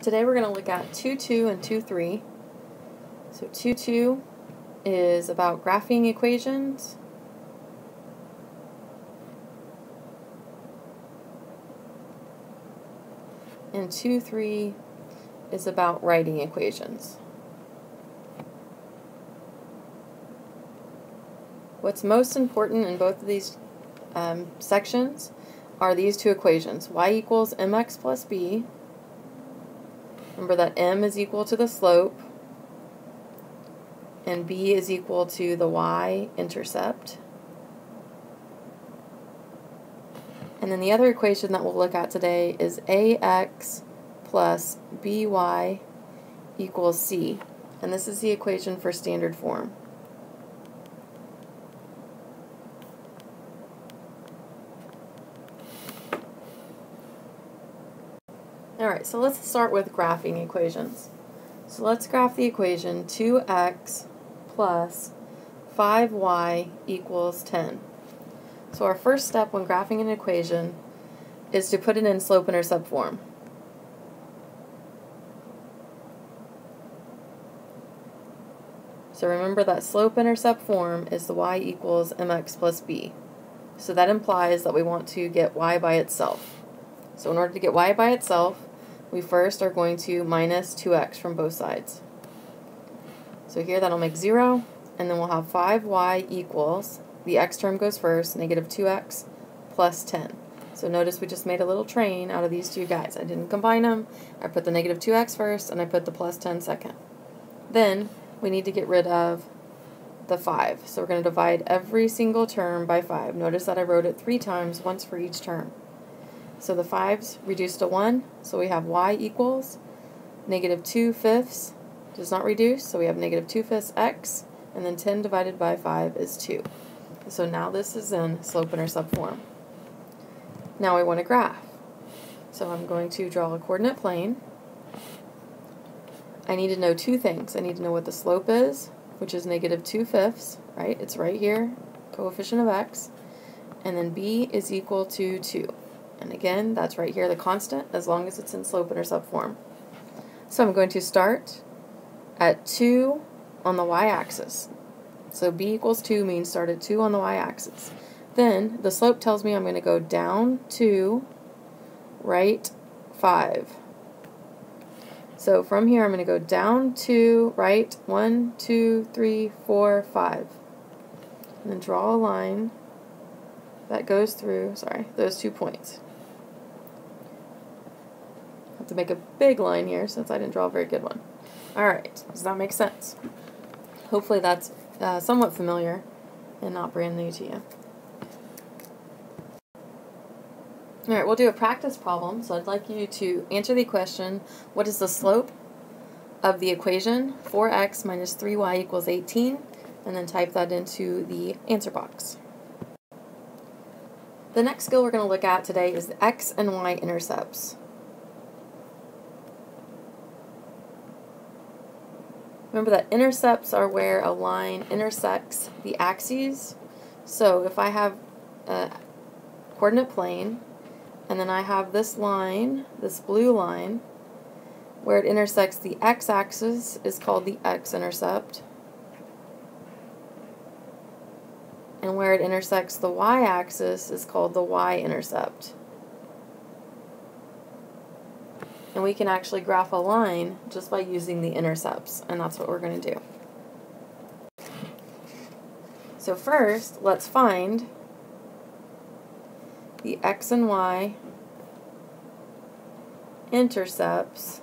Today we're going to look at 2.2 and 2.3. So 2.2 is about graphing equations. And 2.3 is about writing equations. What's most important in both of these sections are these two equations. Y equals mx plus b. Remember that m is equal to the slope and b is equal to the y-intercept. And then the other equation that we'll look at today is ax plus by equals c. And this is the equation for standard form. Alright, so let's start with graphing equations. So let's graph the equation 2x plus 5y equals 10. So our first step when graphing an equation is to put it in slope-intercept form. So remember that slope-intercept form is the y equals mx plus b. So that implies that we want to get y by itself. So in order to get y by itself, we first are going to minus 2x from both sides. So here that'll make 0, and then we'll have 5y equals, the x term goes first, negative 2x plus 10. So notice we just made a little train out of these two guys. I didn't combine them. I put the negative 2x first, and I put the plus 10 second. Then we need to get rid of the 5. So we're going to divide every single term by 5. Notice that I wrote it 3 times, once for each term. So the 5's reduced to 1, so we have y equals negative 2/5 does not reduce, so we have negative 2/5 x, and then 10 divided by 5 is 2. So now this is in slope-intercept form. Now I want to graph. So I'm going to draw a coordinate plane. I need to know two things. I need to know what the slope is, which is negative 2/5, right? It's right here, coefficient of x, and then b is equal to 2. And again, that's right here, the constant, as long as it's in slope-intercept form. So I'm going to start at 2 on the y-axis. So b equals 2 means start at 2 on the y-axis. Then the slope tells me I'm going to go down 2, right 5. So from here I'm going to go down 2, right 1, 2, 3, 4, 5. And then draw a line that goes through, those 2 points. I have to make a big line here since I didn't draw a very good one. Alright, does that make sense? Hopefully that's somewhat familiar and not brand new to you. Alright, we'll do a practice problem. So I'd like you to answer the question, what is the slope of the equation 4x minus 3y equals 18? And then type that into the answer box. The next skill we're going to look at today is the x and y intercepts. Remember that intercepts are where a line intersects the axes. So if I have a coordinate plane, and then I have this line, this blue line, where it intersects the x-axis is called the x-intercept. And where it intersects the y-axis is called the y-intercept. And we can actually graph a line just by using the intercepts, and that's what we're going to do. So first, let's find the x and y intercepts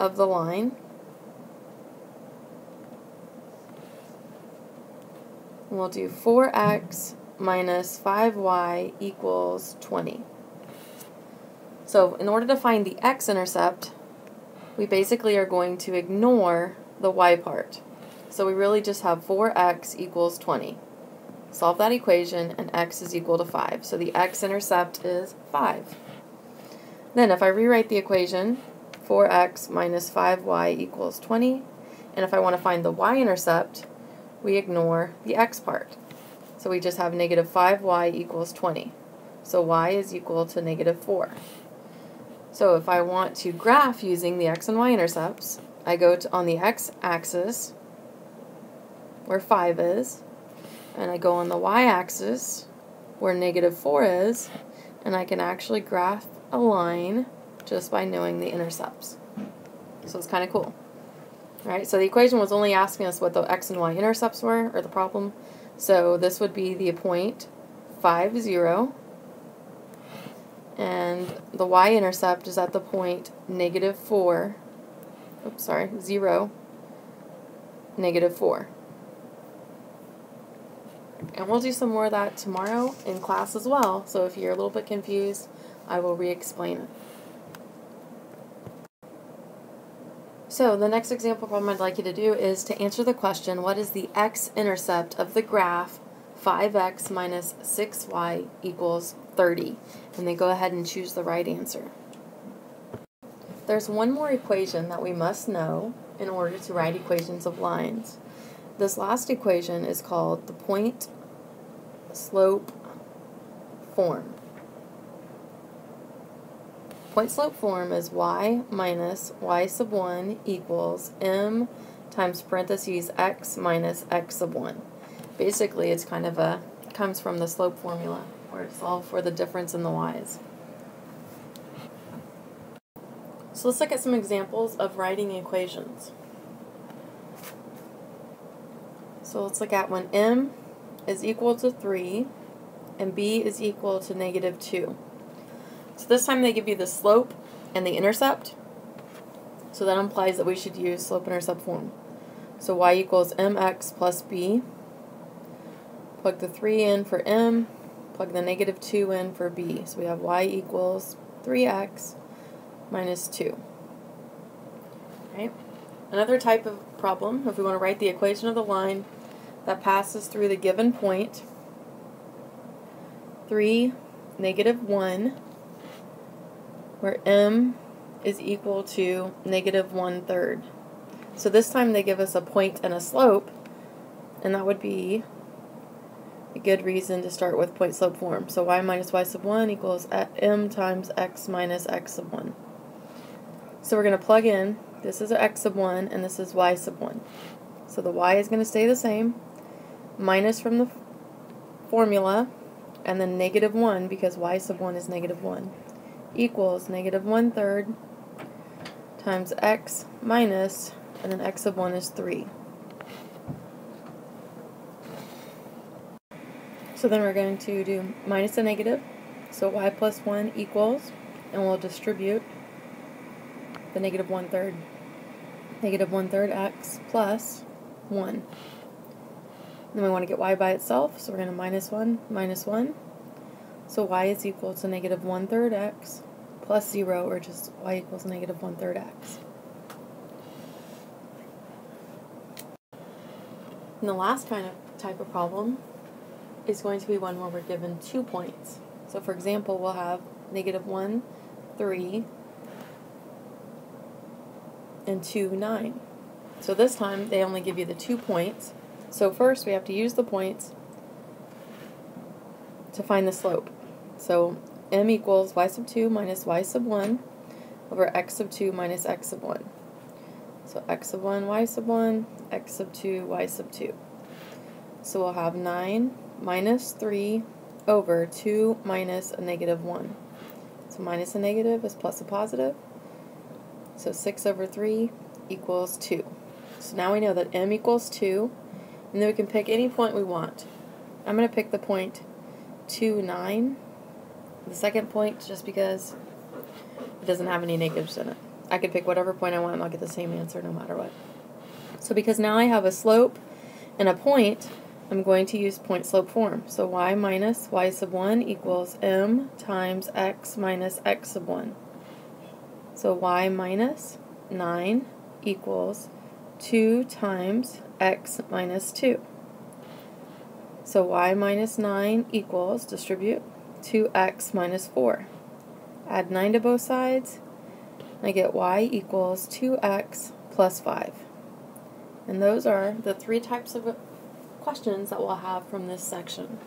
of the line. And we'll do 4x minus 5y equals 20. So in order to find the x-intercept, we basically are going to ignore the y part. So we really just have 4x equals 20. Solve that equation, and x is equal to 5. So the x-intercept is 5. Then if I rewrite the equation, 4x minus 5y equals 20, and if I want to find the y-intercept, we ignore the x part. So we just have negative 5y equals 20. So y is equal to negative 4. So if I want to graph using the x and y intercepts, I go on the x-axis, where 5 is, and I go on the y-axis, where -4 is, and I can actually graph a line just by knowing the intercepts. So it's kind of cool. Alright, so the equation was only asking us what the x and y intercepts were, or the problem. So this would be the point 5, 0, and the y-intercept is at the point -4, 0, -4. And we'll do some more of that tomorrow in class as well, so if you're a little bit confused, I will re-explain it. So the next example problem I'd like you to do is to answer the question, what is the x-intercept of the graph 5x minus 6y equals 30? And then go ahead and choose the right answer. There's one more equation that we must know in order to write equations of lines. This last equation is called the point-slope form. Point-slope form is y minus y sub 1 equals m times parentheses x minus x sub 1. Basically, it's kind of comes from the slope formula, where it's solved for the difference in the y's. So let's look at some examples of writing equations. So let's look at when m is equal to 3 and b is equal to -2. So this time they give you the slope and the intercept. So that implies that we should use slope-intercept form. So y equals mx plus b. Plug the 3 in for m. Plug the -2 in for b. So we have y equals 3x minus 2. Right? Another type of problem, if we want to write the equation of the line that passes through the given point, 3, -1, where m is equal to -1/3. So this time they give us a point and a slope, and that would be a good reason to start with point-slope form. So y minus y sub 1 equals m times x minus x sub 1. So we're going to plug in, this is x sub 1 and this is y sub 1. So the y is going to stay the same, minus from the formula, and then -1 because y sub 1 is -1. Equals -1/3 times x minus, and then x sub 1 is 3. So then we're going to do minus a negative, so y plus 1 equals, and we'll distribute the -1/3. -1/3 x plus 1. Then we want to get y by itself, so we're going to minus 1. So y is equal to -1/3 x plus 0, or just y equals -1/3 x. And the last type of problem is going to be one where we're given 2 points. So for example, we'll have -1, 3, and 2, 9. So this time they only give you the 2 points. So first we have to use the points to find the slope. So m equals y sub 2 minus y sub 1 over x sub 2 minus x sub 1. So x sub 1, y sub 1, x sub 2, y sub 2. So we'll have 9 minus 3 over 2 minus a -1. So minus a negative is plus a positive. So 6 over 3 equals 2. So now we know that m equals 2, and then we can pick any point we want. I'm going to pick the point 2, 9. The second point, just because it doesn't have any negatives in it. I could pick whatever point I want and I'll get the same answer no matter what. So because now I have a slope and a point, I'm going to use point-slope form. So y minus y sub 1 equals m times x minus x sub 1. So y minus 9 equals 2 times x minus 2. So y minus 9 equals, distribute, 2x minus 4. Add 9 to both sides, and I get y equals 2x plus 5. And those are the 3 types of questions that we'll have from this section.